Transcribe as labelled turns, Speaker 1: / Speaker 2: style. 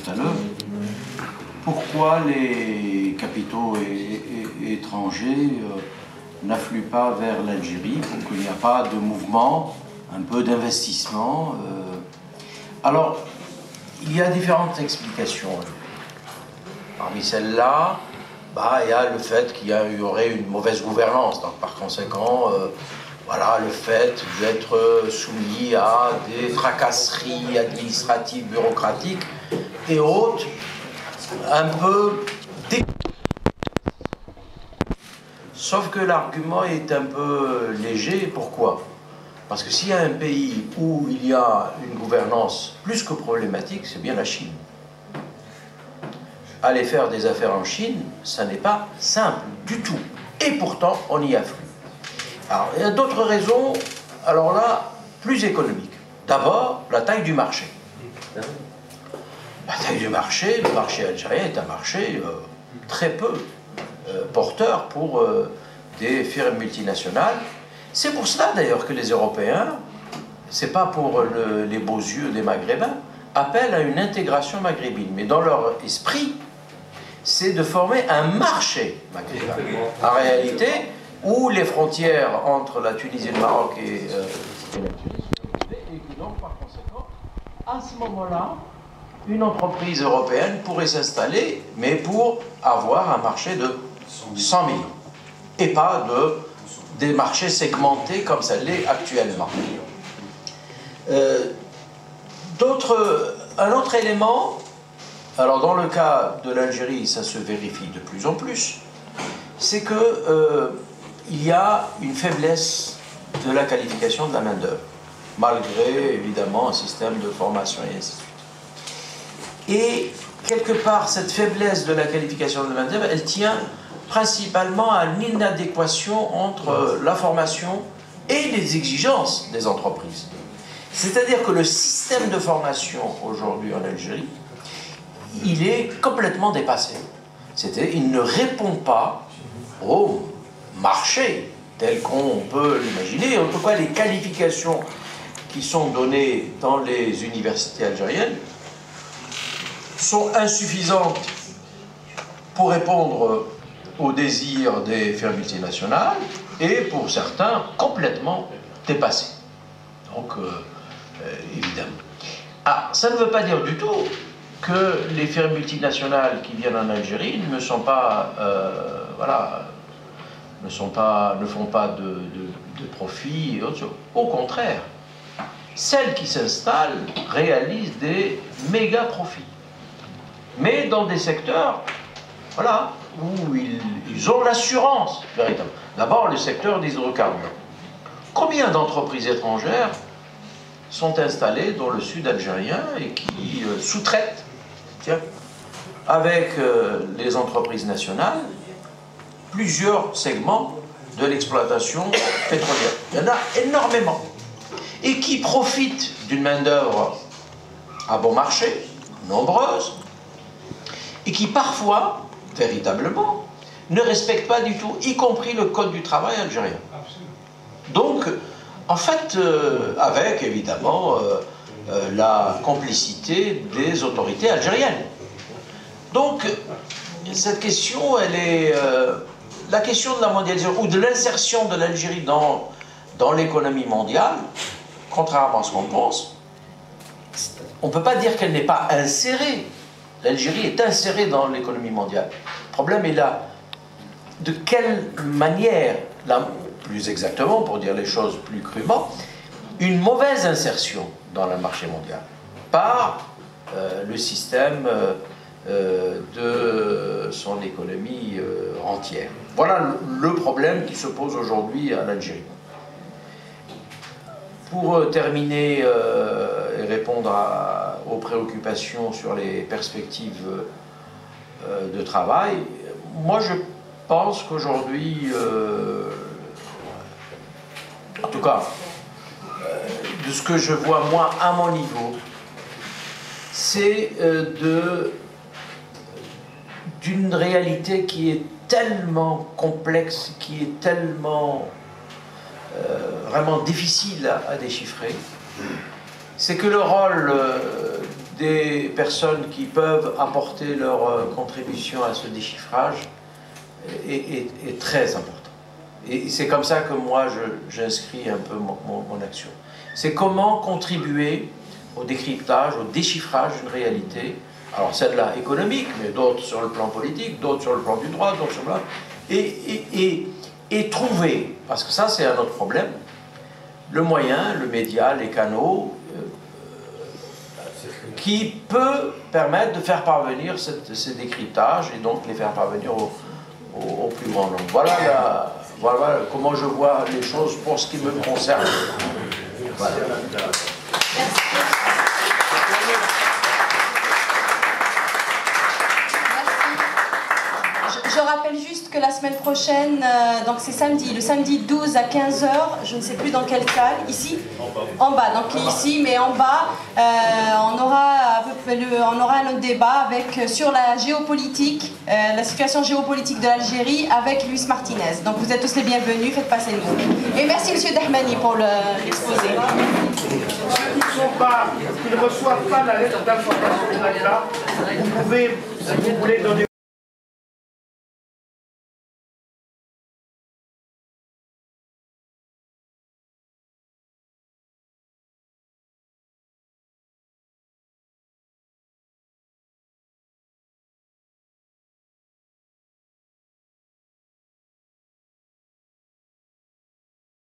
Speaker 1: tout à l'heure, pourquoi les capitaux étrangers n'affluent pas vers l'Algérie pour qu'il n'y a pas de mouvement, un peu d'investissement. Alors, il y a différentes explications. Parmi celles-là, il y a le fait qu'il y aurait une mauvaise gouvernance. Donc, par conséquent, voilà, le fait d'être soumis à des tracasseries administratives, bureaucratiques et autres, un peu sauf que l'argument est un peu léger. Pourquoi? Parce que s'il y a un pays où il y a une gouvernance plus que problématique, c'est bien la Chine. Aller faire des affaires en Chine, ça n'est pas simple du tout. Et pourtant, on y afflue. Alors, il y a d'autres raisons, alors là, plus économiques. D'abord, la taille du marché. La taille du marché, le marché algérien est un marché très peu porteur pour des firmes multinationales. C'est pour cela d'ailleurs que les Européens, c'est pas pour les beaux yeux des Maghrébins, appellent à une intégration maghrébine. Mais dans leur esprit, c'est de former un marché maghrébin. En réalité, où les frontières entre la Tunisie et le Maroc et la Tunisie, et donc par conséquent, à ce moment-là, une entreprise européenne pourrait s'installer, mais pour avoir un marché de 100 millions, et pas des marchés segmentés comme ça l'est actuellement. Un autre élément, alors dans le cas de l'Algérie, ça se vérifie de plus en plus, c'est que il y a une faiblesse de la qualification de la main-d'œuvre, malgré évidemment un système de formation et ainsi de suite. Et quelque part, cette faiblesse de la qualification de la main-d'œuvre, elle tient principalement à l'inadéquation entre la formation et les exigences des entreprises. C'est-à-dire que le système de formation aujourd'hui en Algérie, il est complètement dépassé. C'est-à-dire il ne répond pas au marché tel qu'on peut l'imaginer. En tout cas, les qualifications qui sont données dans les universités algériennes sont insuffisantes pour répondre aux désirs des firmes multinationales et pour certains complètement dépassées. Donc, évidemment. Ça ne veut pas dire du tout que les firmes multinationales qui viennent en Algérie ne sont pas, ne font pas de profit et autres choses. Au contraire, celles qui s'installent réalisent des méga profits. Mais dans des secteurs, voilà, où ils ont l'assurance, véritablement. D'abord, le secteur des hydrocarbures. Combien d'entreprises étrangères sont installées dans le sud algérien et qui sous-traitent, avec les entreprises nationales, plusieurs segments de l'exploitation pétrolière. Il y en a énormément. Et qui profitent d'une main-d'œuvre à bon marché, nombreuse, et qui parfois, véritablement, ne respectent pas du tout, y compris le code du travail algérien. Donc, en fait, avec évidemment la complicité des autorités algériennes. Donc, cette question, elle est la question de la mondialisation ou de l'insertion de l'Algérie dans l'économie mondiale, contrairement à ce qu'on pense. On ne peut pas dire qu'elle n'est pas insérée. L'Algérie est insérée dans l'économie mondiale. Le problème est là. De quelle manière, là, plus exactement, pour dire les choses plus crûment, une mauvaise insertion dans le marché mondial par le système de son économie entière. Voilà le problème qui se pose aujourd'hui à l'Algérie. Pour terminer et répondre aux préoccupations sur les perspectives de travail, moi je pense qu'aujourd'hui, en tout cas, de ce que je vois moi à mon niveau, c'est d'une réalité qui est tellement complexe, qui est tellement vraiment difficile à déchiffrer, c'est que le rôle des personnes qui peuvent apporter leur contribution à ce déchiffrage est très important. Et c'est comme ça que moi j'inscris un peu mon action. C'est comment contribuer au décryptage, au déchiffrage d'une réalité, alors celle-là économique, mais d'autres sur le plan politique, d'autres sur le plan du droit, d'autres sur le plan... Et trouver, parce que ça c'est un autre problème, le moyen, le média, les canaux, qui peut permettre de faire parvenir ces décryptages et donc les faire parvenir au plus grand nombre. Voilà comment je vois les choses pour ce qui me concerne. Voilà.
Speaker 2: Je rappelle juste que la semaine prochaine, donc c'est samedi, le samedi 12 à 15h, je ne sais plus dans quelle salle, ici, en bas, donc ici, mais en bas, on aura un autre débat sur la géopolitique, la situation géopolitique de l'Algérie avec Luis Martinez. Donc vous êtes tous les bienvenus, faites passer le mot. Et merci M. Dahmani pour l'exposé.
Speaker 3: Ceux qui ne reçoivent pas la lettre d'information de l'ACLA, vous pouvez, si vous voulez, donner